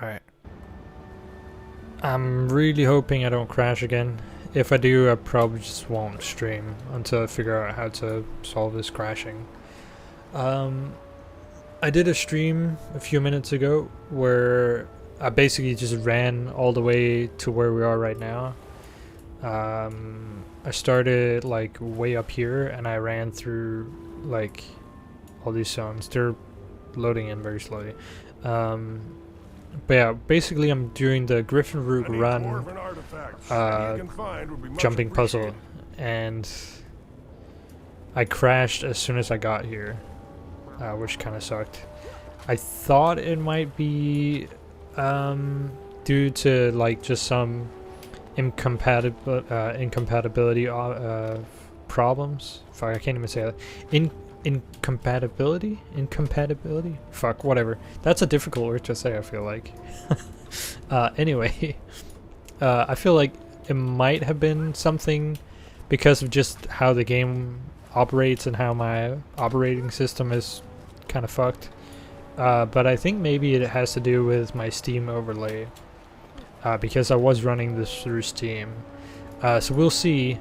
Alright. I'm really hoping I don't crash again. If I do, I probably just won't stream until I figure out how to solve this crashing. I did a stream a few minutes ago where I basically just ran all the way to where we are right now. I started like way up here and I ran through like all these zones. They're loading in very slowly. But yeah, basically I'm doing the Griffonrook Run jumping puzzle, and I crashed as soon as I got here, which kind of sucked. I thought it might be due to like just some incompatibility problems. Fuck, I can't even say that. Incompatibility? Fuck, whatever. That's a difficult word to say, I feel like. Anyway, I feel like it might have been something because of just how the game operates and how my operating system is kind of fucked. But I think maybe it has to do with my Steam overlay. Because I was running this through Steam. So we'll see.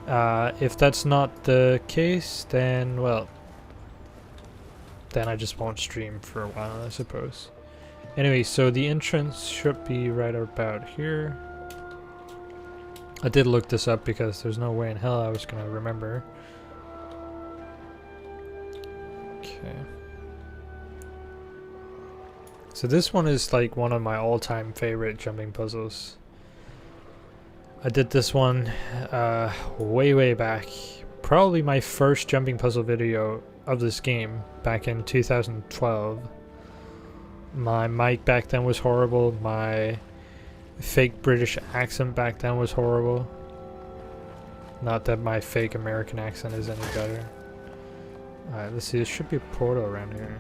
If that's not the case, then, well, then I just won't stream for a while, I suppose. Anyway, so the entrance should be right about here. I did look this up because there's no way in hell I was gonna remember. Okay. So this one is like one of my all-time favorite jumping puzzles. I did this one way back. Probably my first jumping puzzle video of this game back in 2012. My mic back then was horrible. My fake British accent back then was horrible. Not that my fake American accent is any better. Alright, let's see. There should be a portal around here.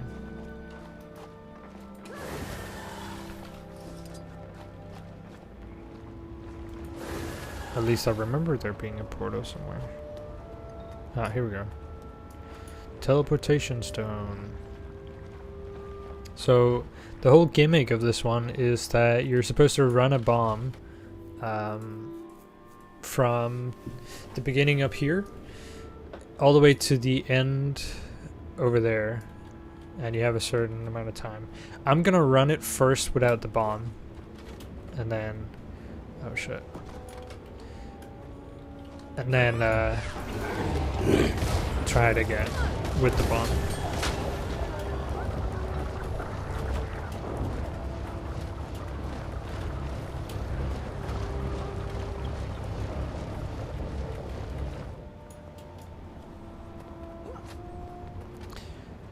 At least I remember there being a portal somewhere. Ah, here we go. Teleportation stone. So, the whole gimmick of this one is that you're supposed to run a bomb from the beginning up here all the way to the end over there, and you have a certain amount of time. I'm gonna run it first without the bomb, and then... oh shit. And then try it again with the bomb.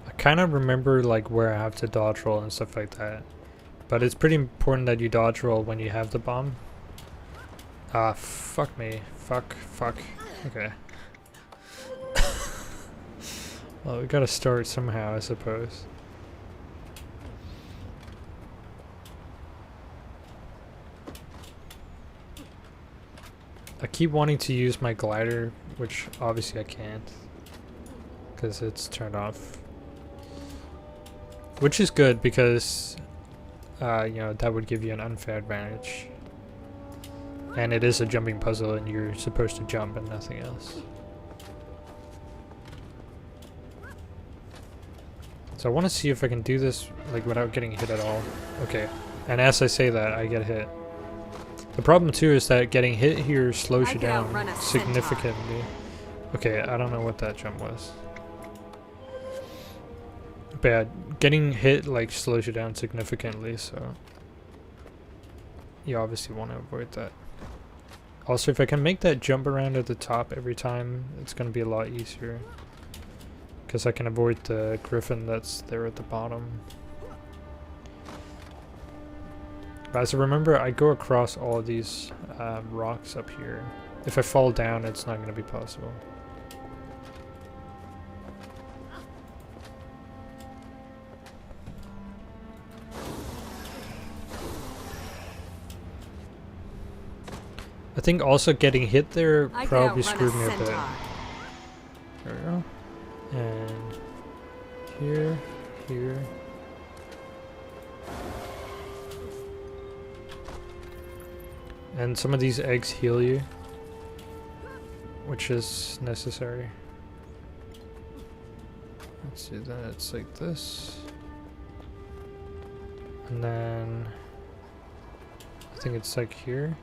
I kind of remember like where I have to dodge roll and stuff like that, but it's pretty important that you dodge roll when you have the bomb. Fuck me. Fuck. Okay. Well, we gotta start somehow, I suppose. I keep wanting to use my glider, which obviously I can't, because it's turned off. Which is good, because, you know, that would give you an unfair advantage. And it is a jumping puzzle and you're supposed to jump and nothing else. So I want to see if I can do this like without getting hit at all. Okay. And as I say that, I get hit. The problem too is that getting hit here slows you down significantly. Okay, I don't know what that jump was. But yeah, getting hit like slows you down significantly, so you obviously want to avoid that. Also, if I can make that jump around at the top every time, it's going to be a lot easier. Because I can avoid the griffin that's there at the bottom. But as I remember, I go across all of these rocks up here. If I fall down, it's not going to be possible. think also getting hit there I probably can screwed outrun me a bit. centaur. There we go. And here, here. And some of these eggs heal you, which is necessary. Let's see, then it's like this. And then I think it's like here.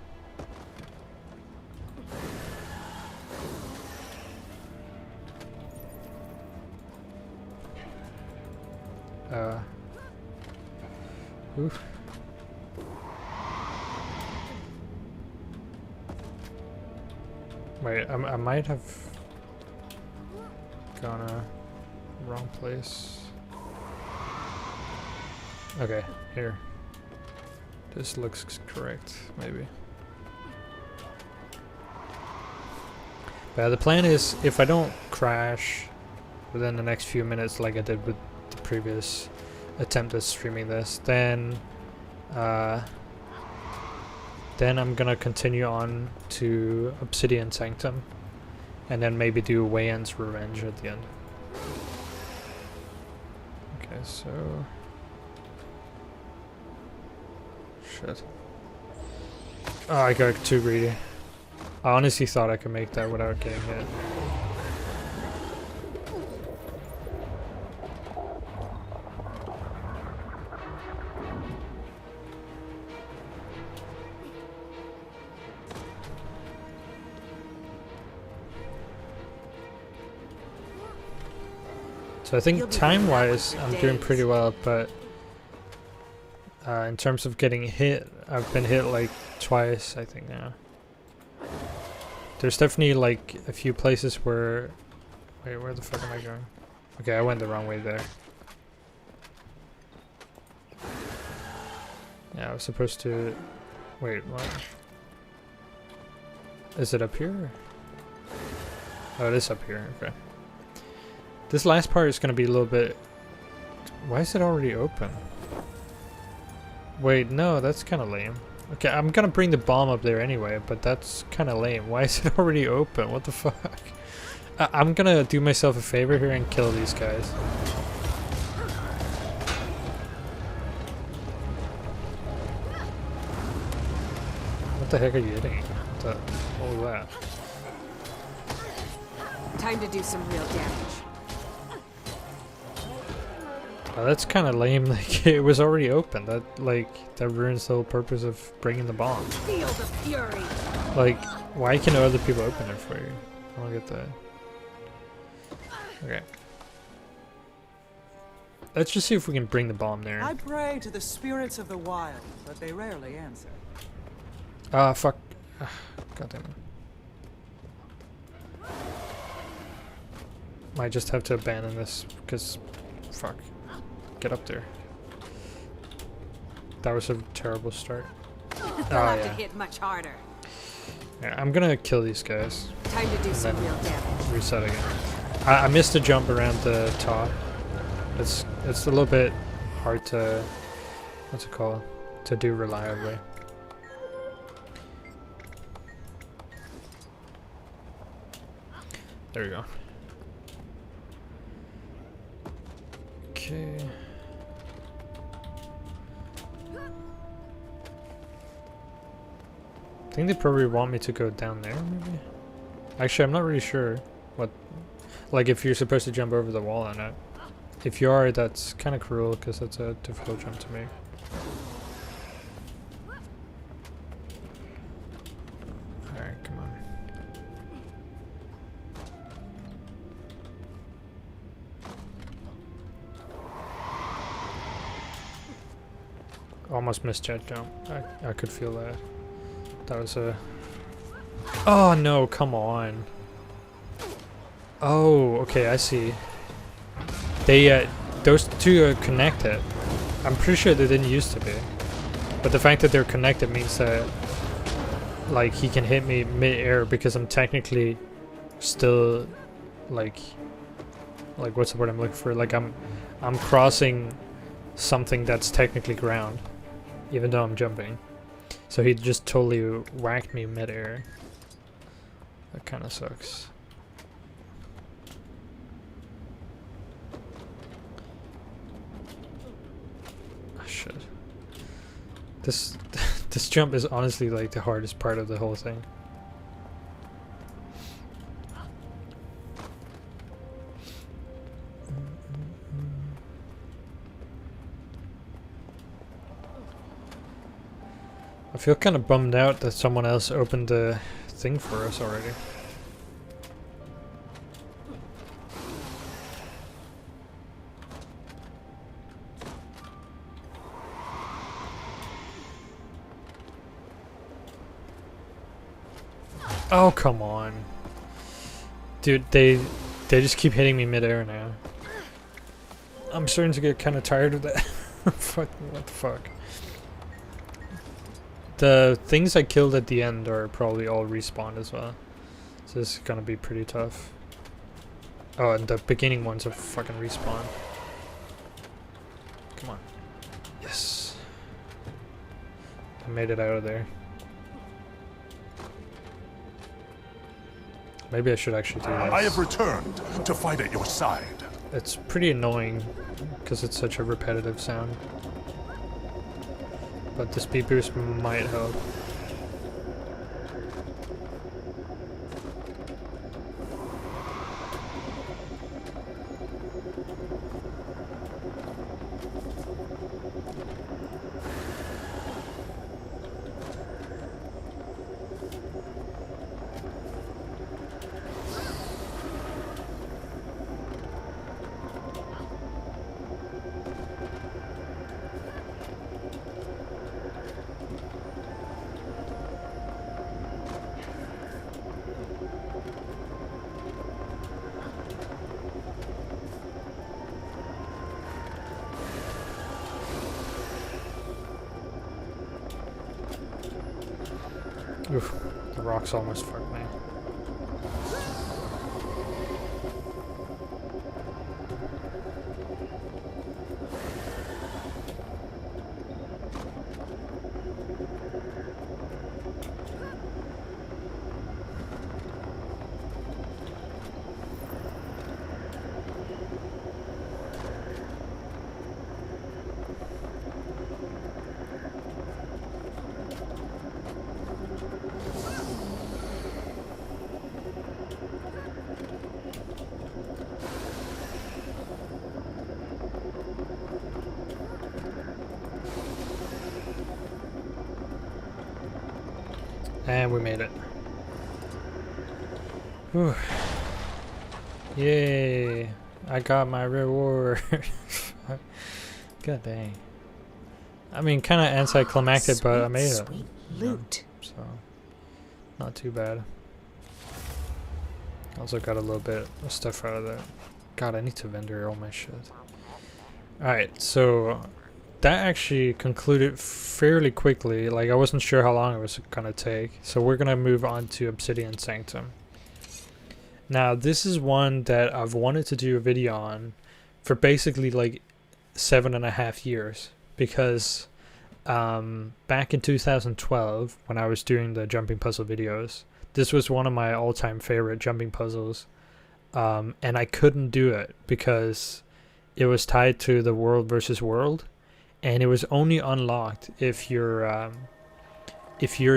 Oof. Wait, I might have gone wrong place. Okay, here. This looks correct, maybe. But the plan is, if I don't crash within the next few minutes like I did with the previous attempt at streaming this, then I'm gonna continue on to Obsidian Sanctum, and then maybe do Weyandt's Revenge at the end. Okay, so shit. Oh, I got too greedy. I honestly thought I could make that without getting hit. So I think time-wise, I'm doing pretty well, but in terms of getting hit, I've been hit like twice, I think now. There's definitely like a few places where... Wait, where the fuck am I going? Okay, I went the wrong way there. Yeah, I was supposed to... Wait, what? Is it up here? Oh, it is up here, okay. This last part is going to be a little bit... Why is it already open? Wait, no, that's kind of lame. Okay, I'm going to bring the bomb up there anyway, but that's kind of lame. Why is it already open? What the fuck? I'm going to do myself a favor here and kill these guys. What the heck are you hitting? What was that? Time to do some real damage. Oh, that's kind of lame. Like, it was already open. That ruins the whole purpose of bringing the bomb. Feel the fury. Like, why can other people open it for you? I don't get that. Okay. Let's just see if we can bring the bomb there. I pray to the spirits of the wild, but they rarely answer. Ah, fuck. God damn it. Might just have to abandon this because, fuck. Get up there. That was a terrible start. They'll have to hit much harder. Yeah, I'm gonna kill these guys. Time to do some real damage. Reset again. I missed the jump around the top. It's a little bit hard to, what's it called, to do reliably. There we go. Okay. I think they probably want me to go down there, maybe? Actually, I'm not really sure what... Like, if you're supposed to jump over the wall or not. If you are, that's kind of cruel, because that's a difficult jump to make. Alright, come on. Almost missed jet jump. I could feel that. That was a... Oh no, come on. Oh, okay, I see. They, those two are connected. I'm pretty sure they didn't used to be. But the fact that they're connected means that, like, he can hit me mid-air because I'm technically still, like, what's the word I'm looking for? Like, I'm crossing something that's technically ground, even though I'm jumping. So he just totally whacked me midair. That kind of sucks. Oh, shit. This this jump is honestly like the hardest part of the whole thing. I feel kind of bummed out that someone else opened the thing for us already. Oh, come on. Dude, they just keep hitting me midair now. I'm starting to get kind of tired of that. Fuck, what the fuck? The things I killed at the end are probably all respawned as well. So this is gonna be pretty tough. Oh, and the beginning ones are fucking respawned. Come on. Yes. I made it out of there. Maybe I should actually do this. I have returned to fight at your side. It's pretty annoying because it's such a repetitive sound. But the speed boost might help. Oof, the rocks almost fucked me. And we made it. Whew. Yay! I got my reward. God dang. I mean, kind of anticlimactic, but I made it. Sweet loot. So, not too bad. Also got a little bit of stuff out of that. God, I need to vendor all my shit. Alright, so that actually concluded fairly quickly. Like, I wasn't sure how long it was gonna take. So we're gonna move on to Obsidian Sanctum. Now, this is one that I've wanted to do a video on for basically like 7.5 years. Because back in 2012, when I was doing the jumping puzzle videos, this was one of my all-time favorite jumping puzzles. And I couldn't do it because it was tied to the world versus world. And it was only unlocked if your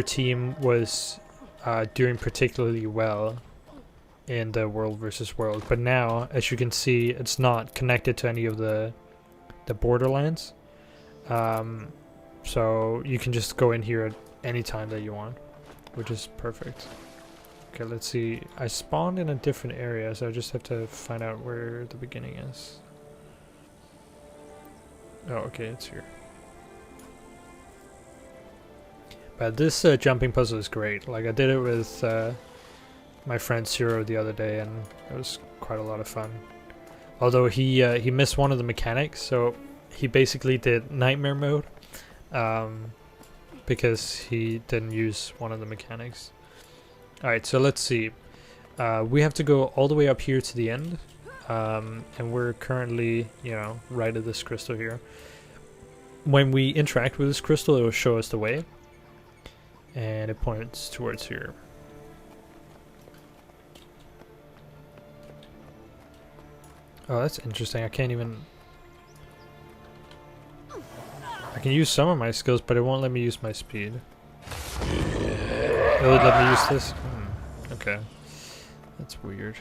team was doing particularly well in the world versus world. But now, as you can see, it's not connected to any of the borderlands. So you can just go in here at any time that you want, which is perfect. Okay, let's see. I spawned in a different area, so I just have to find out where the beginning is. Oh, okay, it's here. But this jumping puzzle is great. Like, I did it with my friend Zero the other day, and it was quite a lot of fun. Although he missed one of the mechanics, so he basically did nightmare mode because he didn't use one of the mechanics. Alright, so let's see. We have to go all the way up here to the end. And we're currently, you know, right at this crystal here. When we interact with this crystal, it will show us the way. and it points towards here. Oh, that's interesting. I can't even... I can use some of my skills, but it won't let me use my speed. Will it let me use this? Okay. That's weird.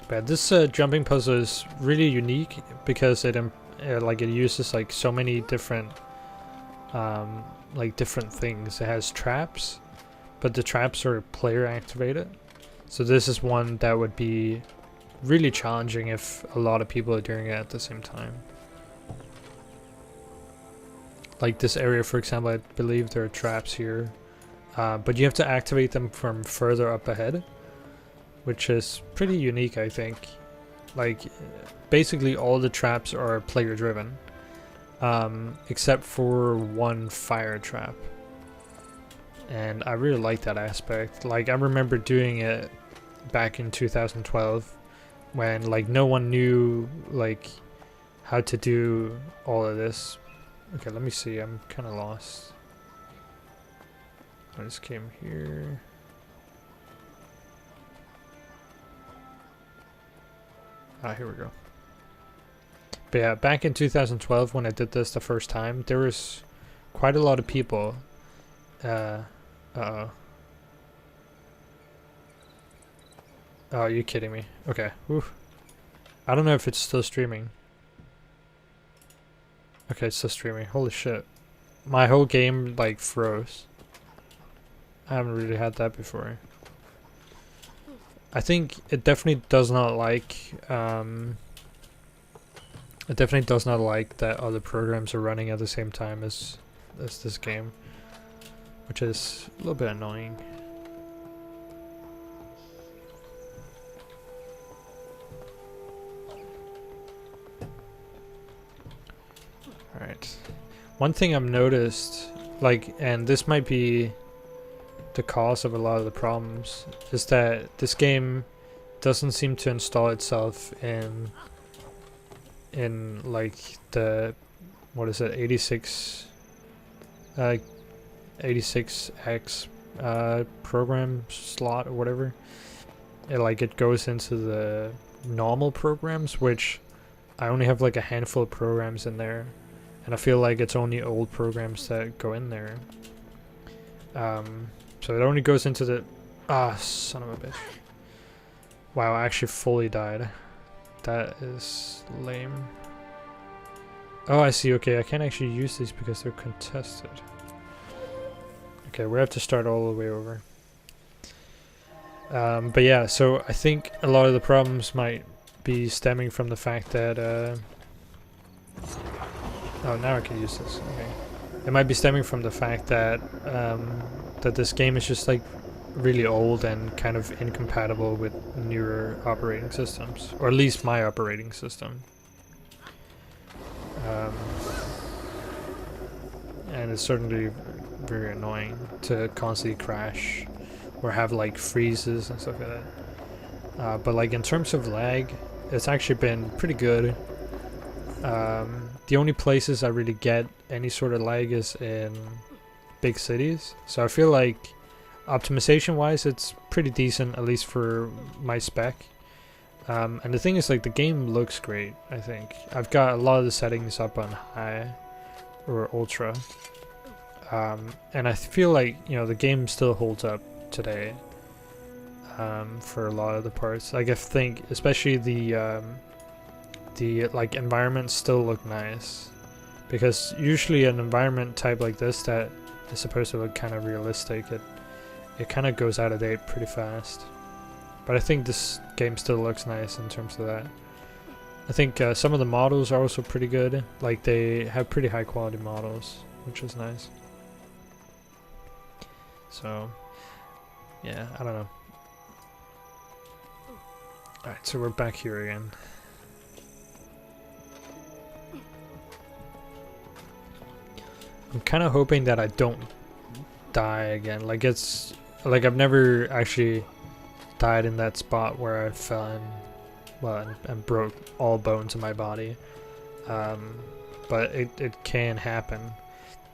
But this jumping puzzle is really unique because it like it uses like so many different different things. It has traps, but the traps are player activated. So this is one that would be really challenging if a lot of people are doing it at the same time. Like this area, for example, I believe there are traps here, but you have to activate them from further up ahead, which is pretty unique, I think. Like, basically all the traps are player driven, except for one fire trap. And I really like that aspect. Like, I remember doing it back in 2012 when like no one knew like how to do all of this. Okay, let me see. I'm kind of lost. I just came here. Ah, here we go. But yeah, back in 2012 when I did this the first time, there was quite a lot of people. Uh-oh. Oh, you're kidding me. Okay. Oof. I don't know if it's still streaming. Okay, it's still streaming. Holy shit. My whole game, like, froze. I haven't really had that before. I think it definitely does not like, it definitely does not like that other programs are running at the same time as this game. Which is a little bit annoying. Alright. One thing I've noticed, like, and this might be the cause of a lot of the problems, is that this game doesn't seem to install itself in like the, what is it, 86x program slot or whatever. It goes into the normal programs, which I only have like a handful of programs in there, and I feel like it's only old programs that go in there. So it only goes into the... Ah, son of a bitch. Wow, I actually fully died. That is lame. Oh, I see. Okay, I can't actually use these because they're contested. Okay, we have to start all the way over. But yeah, so I think a lot of the problems might be stemming from the fact that... Oh, now I can use this. Okay. It might be stemming from the fact that that this game is just like really old and kind of incompatible with newer operating systems, or at least my operating system. And it's certainly very annoying to constantly crash or have like freezes and stuff like that. But like in terms of lag, it's actually been pretty good. The only places I really get any sort of lag is in big cities, so I feel like optimization wise it's pretty decent, at least for my spec. And the thing is, like, the game looks great. I think I've got a lot of the settings up on high or ultra, and I feel like, you know, the game still holds up today for a lot of the parts. Like, I think especially the like environments still look nice, because usually an environment type like this that is supposed to look kind of realistic, it kind of goes out of date pretty fast. But I think this game still looks nice in terms of that. I think some of the models are also pretty good. Like, they have pretty high quality models, which is nice. So yeah, I don't know. Alright, so we're back here again. I'm kind of hoping that I don't die again. Like, it's like I've never actually died in that spot where I fell in, well, and broke all bones in my body. But but it can happen.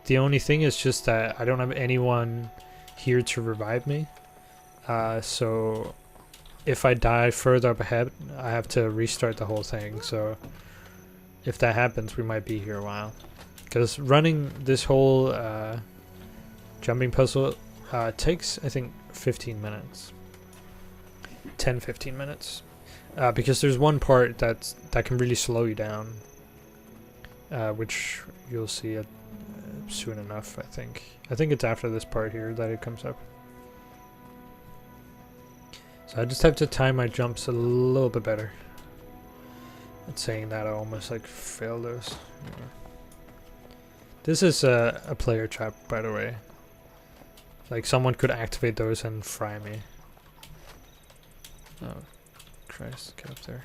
The only thing is just that I don't have anyone here to revive me. So if I die further up ahead, I have to restart the whole thing. So if that happens, we might be here a while. Because running this whole jumping puzzle takes, I think, 15 minutes. 10-15 minutes. Because there's one part that can really slow you down. Which you'll see soon enough, I think. I think it's after this part here that it comes up. So I just have to time my jumps a little bit better. It's saying that I almost like failed those. Yeah. This is a player trap, by the way. Like someone could activate those and fry me. Oh, Christ, get up there.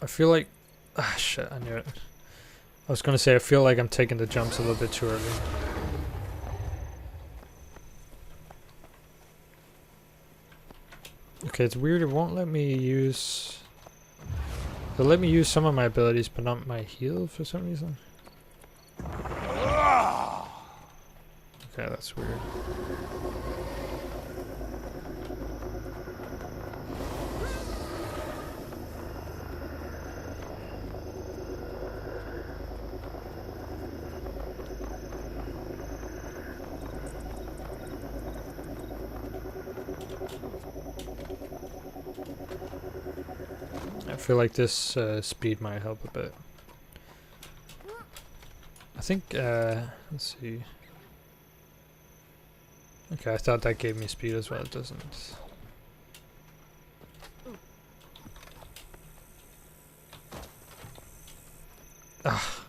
I feel like... Ah, shit, I knew it. I was gonna say, I feel like I'm taking the jumps a little bit too early. Okay, it's weird, it won't let me use... It'll let me use some of my abilities, but not my heal for some reason. Okay, that's weird. I feel like this speed might help a bit. I think, let's see. Okay, I thought that gave me speed as well, it doesn't. Ah.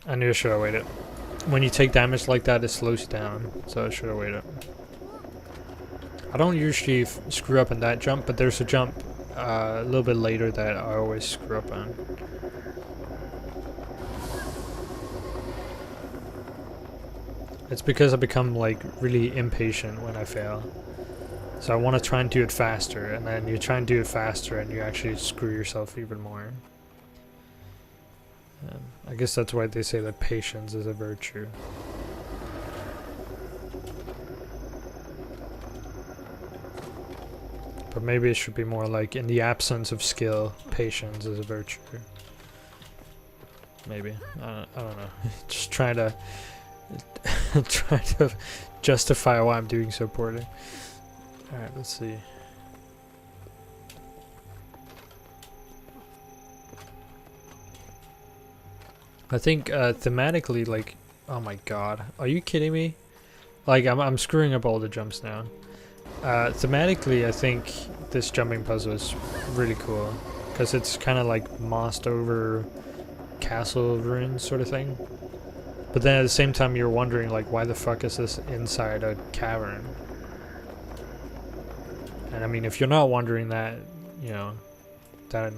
I knew I should have waited. When you take damage like that, it slows you down, so I should have waited. I don't usually screw up in that jump, but there's a jump a little bit later that I always screw up on. It's because I become like really impatient when I fail. So I want to try and do it faster, and then you try and do it faster and you actually screw yourself even more. I guess that's why they say that patience is a virtue. But maybe it should be more like, in the absence of skill, patience is a virtue. Maybe. I don't know. Just trying to try to justify why I'm doing so poorly. Alright, let's see. I think thematically, like, oh my god, are you kidding me? Like, I'm screwing up all the jumps now. Thematically, I think this jumping puzzle is really cool because it's kind of like mossed over castle ruins sort of thing. But then at the same time, you're wondering like, why the fuck is this inside a cavern? And I mean, if you're not wondering that, you know, then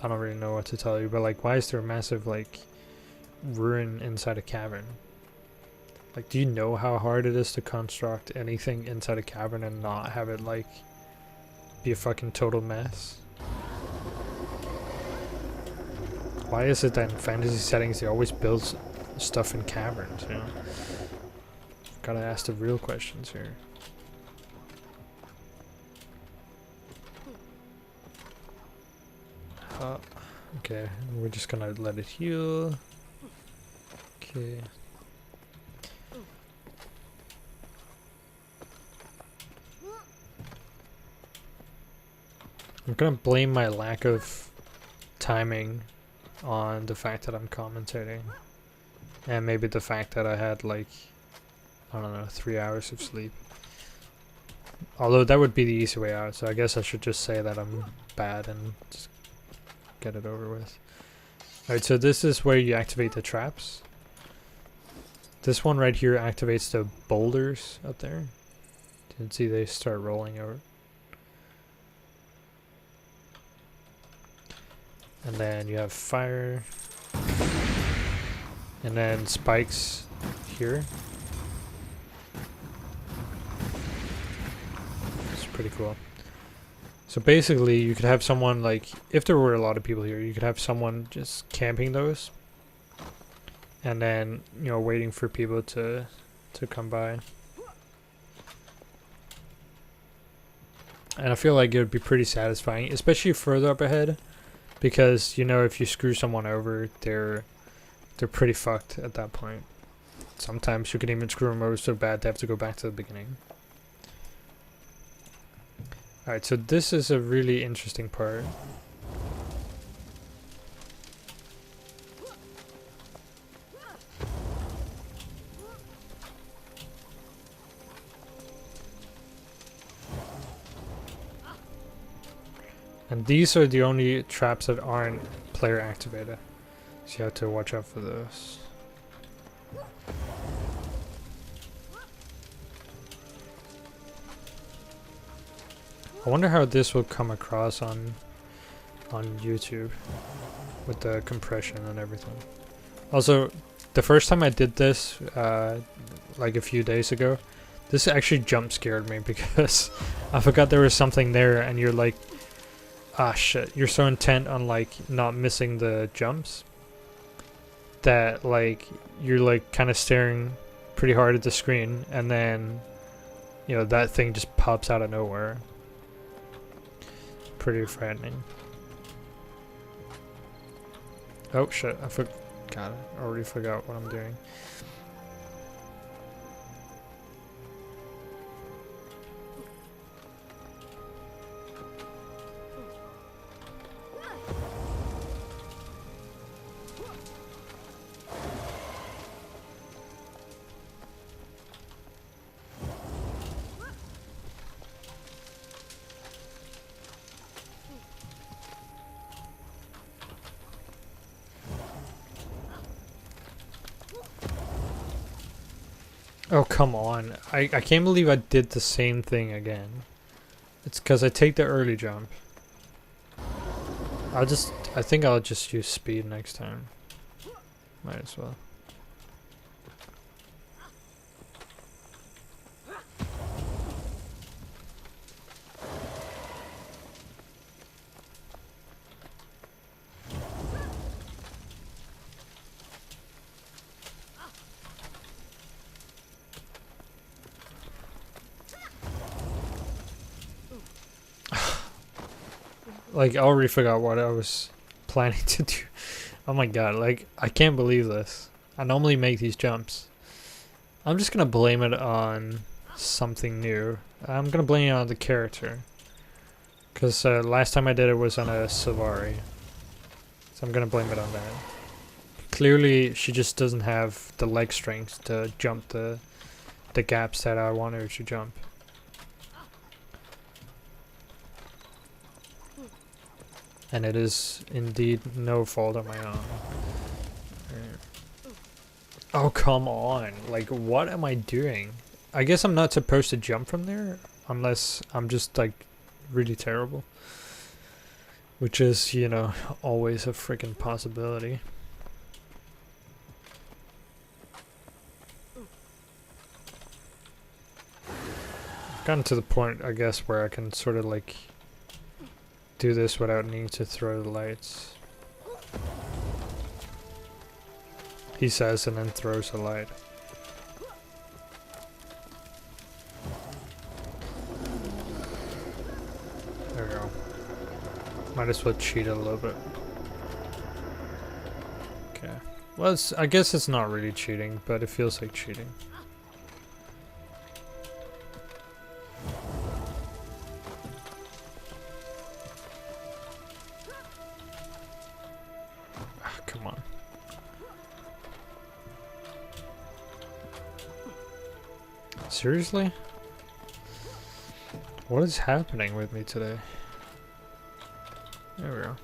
I don't really know what to tell you. But like, why is there a massive like ruin inside a cavern? Like, do you know how hard it is to construct anything inside a cavern and not have it, like, be a fucking total mess? Why is it that in fantasy settings they always build stuff in caverns, you know? Gotta ask the real questions here. Okay, we're just gonna let it heal. Okay. I'm gonna blame my lack of timing on the fact that I'm commentating. And maybe the fact that I had like, I don't know, 3 hours of sleep. Although that would be the easy way out, so I guess I should just say that I'm bad and just get it over with. Alright, so this is where you activate the traps. This one right here activates the boulders up there. You can see they start rolling over. And then you have fire. And then spikes here. It's pretty cool. So basically, you could have someone like, if there were a lot of people here, you could have someone just camping those, and then waiting for people to come by. And I feel like it would be pretty satisfying, especially further up ahead, because if you screw someone over, they're pretty fucked at that point. Sometimes you can even screw them over so bad they have to go back to the beginning. Alright, so this is a really interesting part. And these are the only traps that aren't player activated. So you have to watch out for those. I wonder how this will come across on YouTube with the compression and everything. Also, the first time I did this, like a few days ago, this actually jump scared me because I forgot there was something there, and you're like, ah shit, you're so intent on like not missing the jumps that like you're like kind of staring pretty hard at the screen, and then that thing just pops out of nowhere. Pretty frightening. Oh shit, I already forgot what I'm doing. Oh, come on. I can't believe I did the same thing again. It's because I take the early jump. I think I'll just use speed next time. Might as well. Like, I already forgot what I was planning to do. Oh my god, like, I can't believe this. I normally make these jumps. I'm just gonna blame it on something new. I'm gonna blame it on the character. Because last time I did it was on a Safari. So I'm gonna blame it on that. Clearly, she just doesn't have the leg strength to jump the gaps that I want her to jump. And it is indeed no fault of my own. Oh, come on. Like, what am I doing? I guess I'm not supposed to jump from there, unless I'm just, like, really terrible. Which is, always a freaking possibility. I've gotten to the point, I guess, where I can sort of, like, do this without needing to throw the lights. He says and then throws a light. There we go. Might as well cheat a little bit. Okay. Well, I guess it's not really cheating, but it feels like cheating. Come on. Seriously? What is happening with me today? There we go.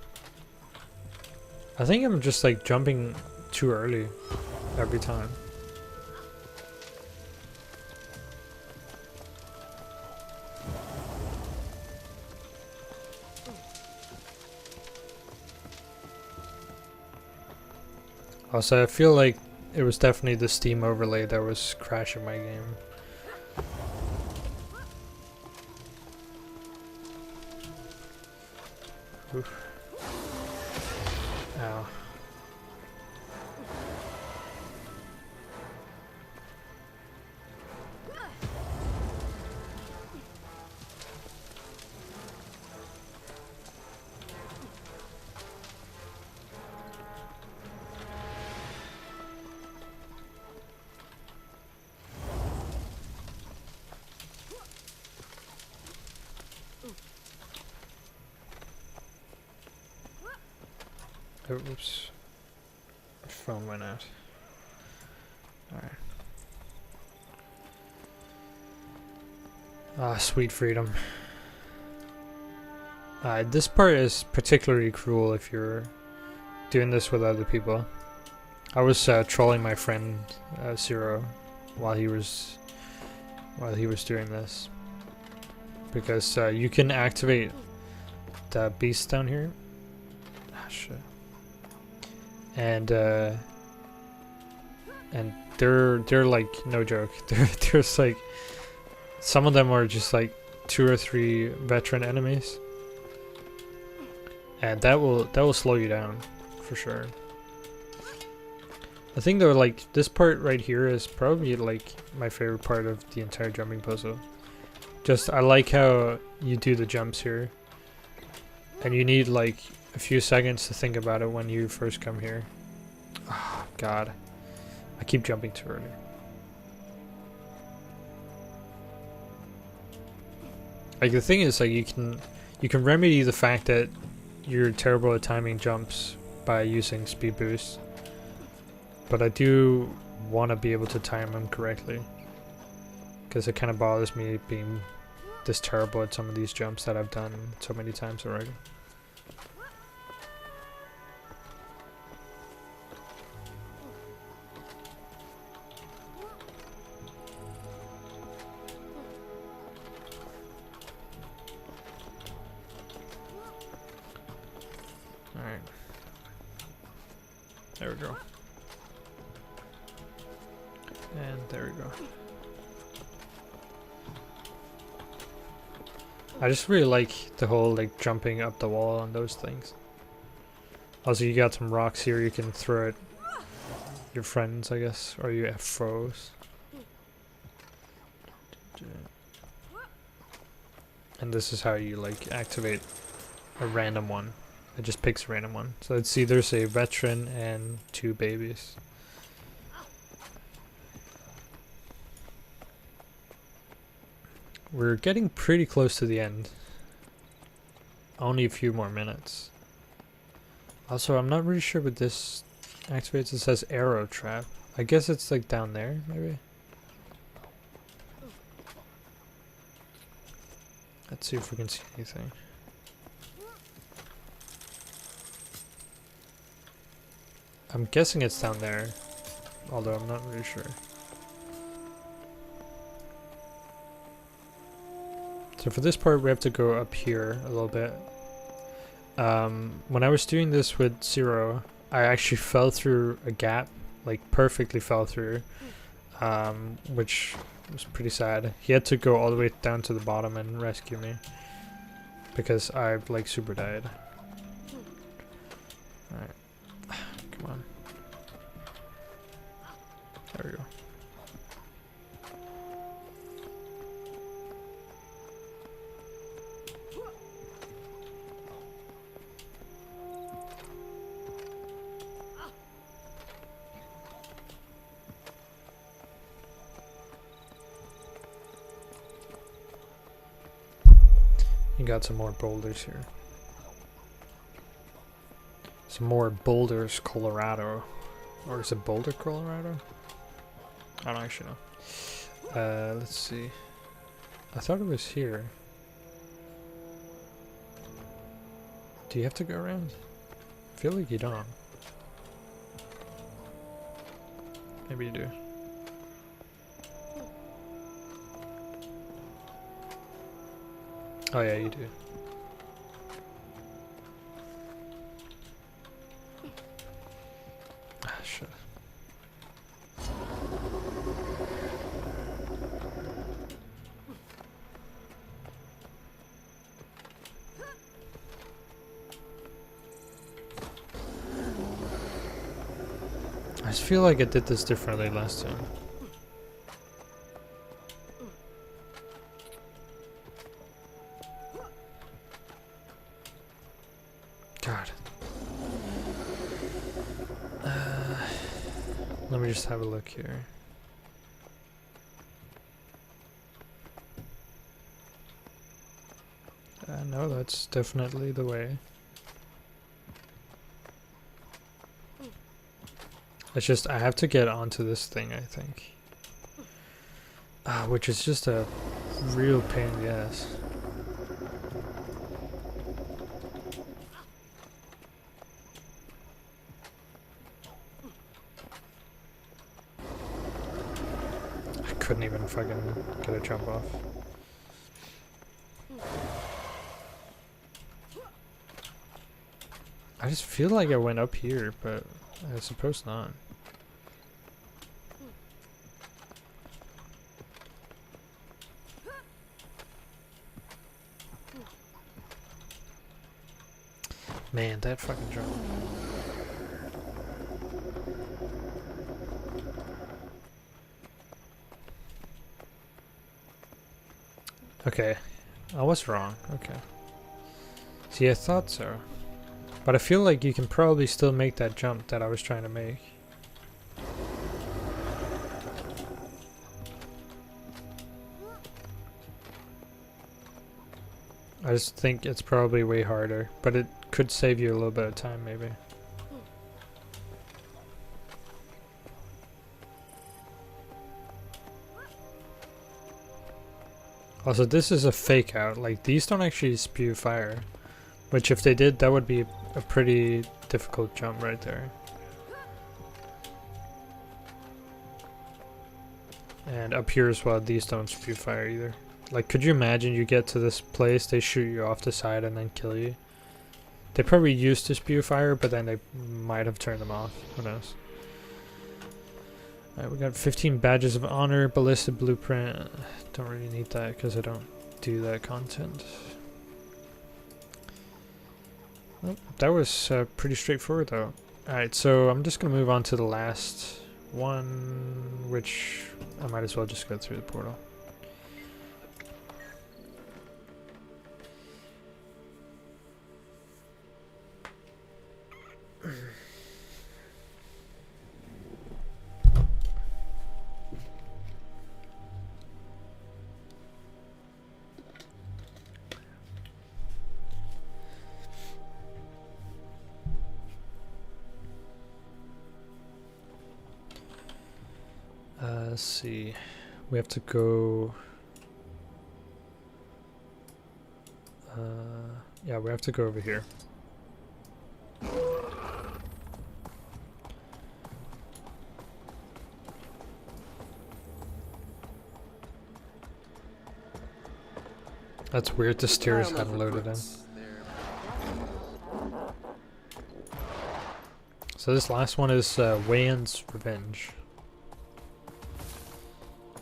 I think I'm just like jumping too early every time. Also, I feel like it was definitely the Steam overlay that was crashing my game. Oof. Ow. Oops. My phone went out. Alright. Ah, sweet freedom. This part is particularly cruel if you're doing this with other people. I was trolling my friend Zero while he was doing this, because you can activate the beast down here. Ah, shit. And they're like no joke. There's like some of them are just like 2 or 3 veteran enemies, and that will slow you down for sure. I think though, like this part right here is probably like my favorite part of the entire jumping puzzle. Just I like how you do the jumps here, and you need like a few seconds to think about it when you first come here. Oh god, I keep jumping too early. Like the thing is, like you can remedy the fact that you're terrible at timing jumps by using speed boost, but I do want to be able to time them correctly, because it kind of bothers me being this terrible at some of these jumps that I've done so many times already. Alright. There we go. And there we go. I just really like the whole like jumping up the wall on those things. Also, you got some rocks here you can throw at your friends, I guess, or you have foes. And this is how you like activate a random one. It just picks a random one. So let's see, there's a veteran and 2 babies. We're getting pretty close to the end. Only a few more minutes. Also, I'm not really sure what this activates. It says arrow trap. I guess it's like down there, maybe? Let's see if we can see anything. I'm guessing it's down there, although I'm not really sure. So for this part we have to go up here a little bit. When I was doing this with Zero, I actually fell through a gap, like perfectly fell through, which was pretty sad. He had to go all the way down to the bottom and rescue me, because I like super died. Alright, come on. There we go. You got some more boulders here. Some more boulders, Colorado. Or is it Boulder, Colorado? I don't actually know. Let's see. I thought it was here. Do you have to go around? I feel like you don't. Maybe you do. Oh yeah, you do. Ah, shit. just feel like I did this differently last time. God. Let me just have a look here. No, that's definitely the way. It's just, I have to get onto this thing, I think. Which is just a real pain in the ass. I couldn't even fucking get a jump off. I just feel like I went up here, but I suppose not. Man, that fucking jump. Okay, I was wrong. Okay. See, I thought so. But I feel like you can probably still make that jump that I was trying to make. I just think it's probably way harder, but it could save you a little bit of time maybe. Also, this is a fake out. Like, these don't actually spew fire. Which, if they did, that would be a pretty difficult jump right there. And up here as well, these don't spew fire either. Like, could you imagine you get to this place, they shoot you off the side and then kill you? They probably used to spew fire, but then they might have turned them off. Who knows? Alright, we got 15 badges of honor, ballistic blueprint. Don't really need that because I don't do that content. Well, that was pretty straightforward though. Alright, so I'm just going to move on to the last one, which I might as well just go through the portal. Let's see. We have to go. Yeah, we have to go over here. That's weird. The stairs haven't loaded in. So this last one is Weyandt's Revenge.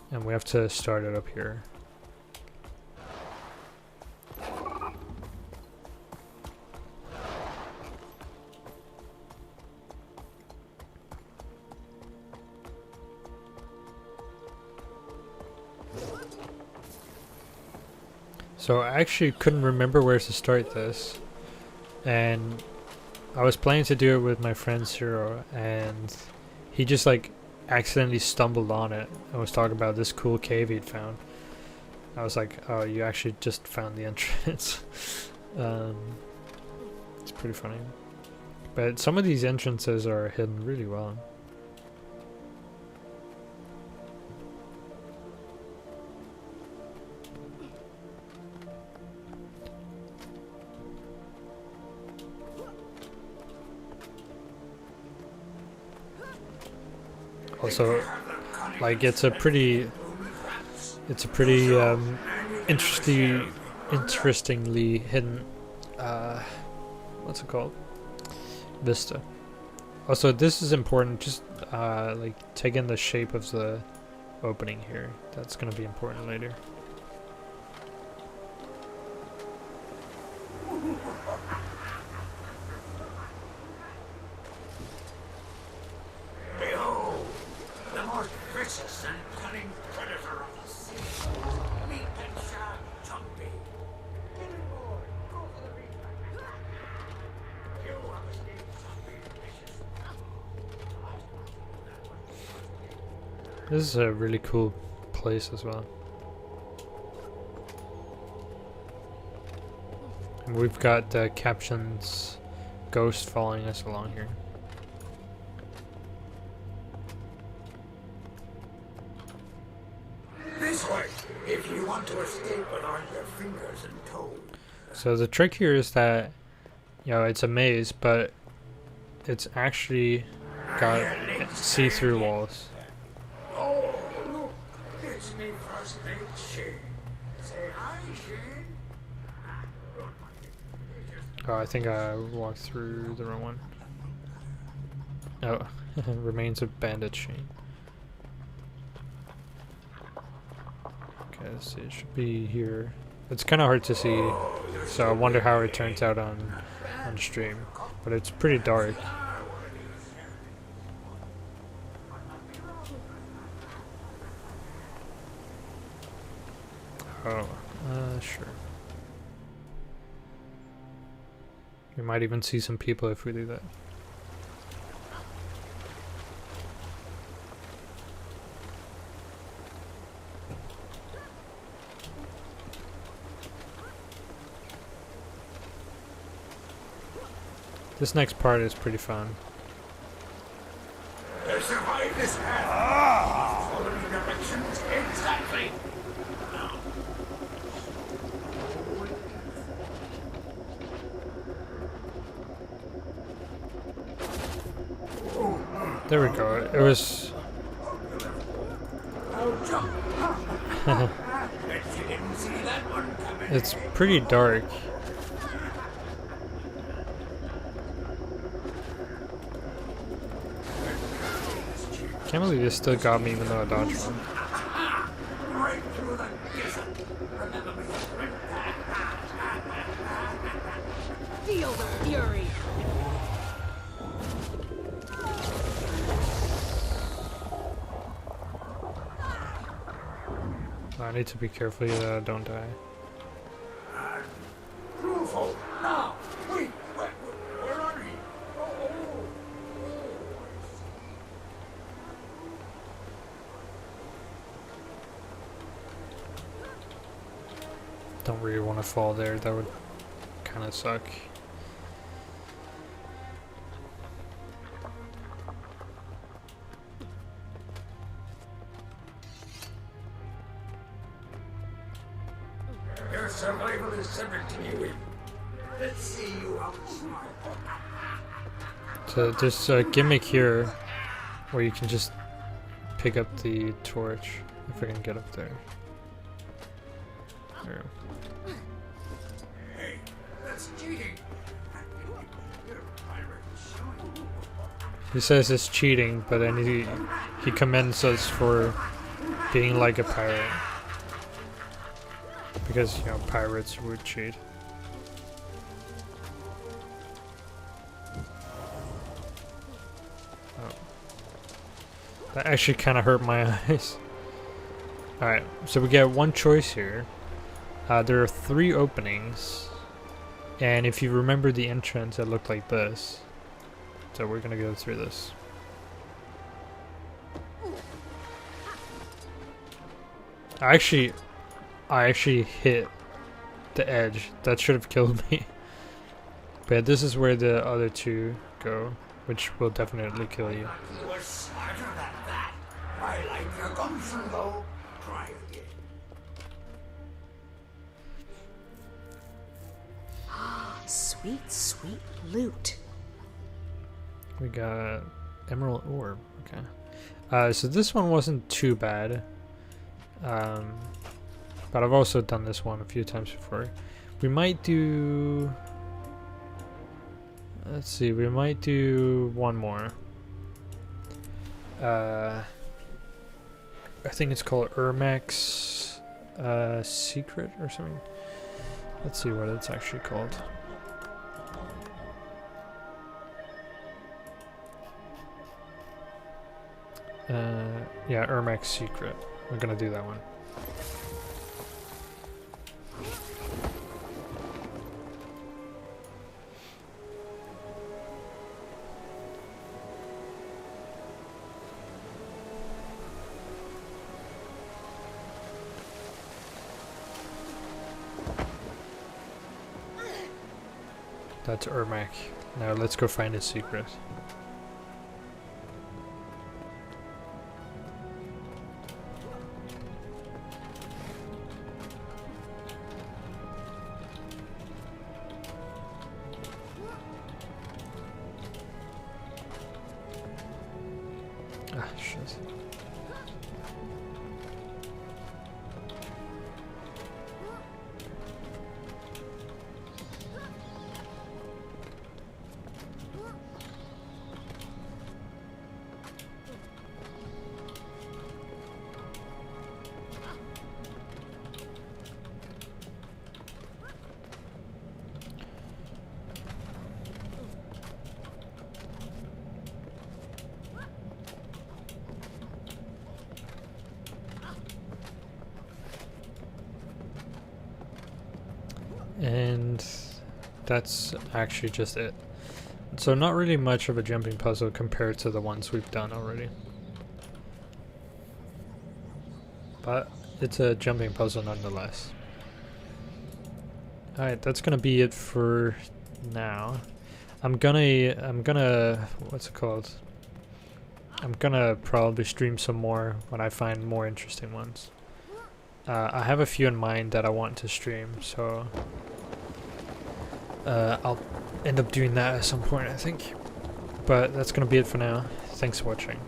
And we have to start it up here. So I actually couldn't remember where to start this. And I was planning to do it with my friend Zero, and he just like accidentally stumbled on it and was talking about this cool cave he'd found. I was like, oh, you actually just found the entrance. It's pretty funny. But some of these entrances are hidden really well. Also, like, it's a pretty interestingly hidden, what's it called? Vista. Also, this is important, just like take in the shape of the opening here. That's gonna be important later. Behold. vicious and cunning predator of the sea. Meet and shall Jumpy. Get aboard. Go for the reaper. You have escaped Jumpy vicious. This is a really cool place as well. And we've got the captions ghost following us along here. This way, if you want to escape without your fingers and toes. So the trick here is that, you know, it's a maze, but it's actually got see-through walls. Oh, look, it's me first mate Shane. Say hi, Shane. Oh, I think I walked through the wrong one. Oh, remains of Bandit Shane. Okay, let's see, it should be here. It's kind of hard to see, so I wonder how it turns out on stream. But it's pretty dark. Oh, sure. We might even see some people if we do that. This next part is pretty fun. Survive this path. Following directions exactly. There we go. It was. It's pretty dark. Can't believe this still got me even though I dodged one. Right through the desert. Remember me. Feel the fury. I need to be careful that I don't die. Rufo, now. Wait, where are you? Oh. Don't really want to fall there. That would kind of suck. Your survival is subject to you. Let's see you outsmart. So there's a gimmick here where you can just pick up the torch if I can get up there. There. Hey, that's cheating. You're a pirate. He says it's cheating, but then he commends us for being like a pirate. Because, you know, pirates would cheat. Oh. That actually kind of hurt my eyes. Alright, so we get one choice here. There are 3 openings. And if you remember the entrance, it looked like this. So we're gonna go through this. I actually hit the edge. That should have killed me. But this is where the other 2 go, which will definitely kill you. You were smarter than that. I like your gumption though. Try again. Sweet, sweet loot. We got emerald orb. Okay. So this one wasn't too bad. But I've also done this one a few times before. We might do... Let's see, we might do one more. I think it's called Urmaug's Secret or something. Let's see what it's actually called. Yeah, Urmag's secret. We're gonna do that one. That's Urmaug. Now let's go find his secret. Ah, shit. And that's actually just it. So not really much of a jumping puzzle compared to the ones we've done already. But it's a jumping puzzle nonetheless. Alright, that's gonna be it for now. I'm gonna what's it called? I'm gonna probably stream some more when I find more interesting ones. I have a few in mind that I want to stream, so I'll end up doing that at some point, I think. But that's gonna be it for now. Thanks for watching.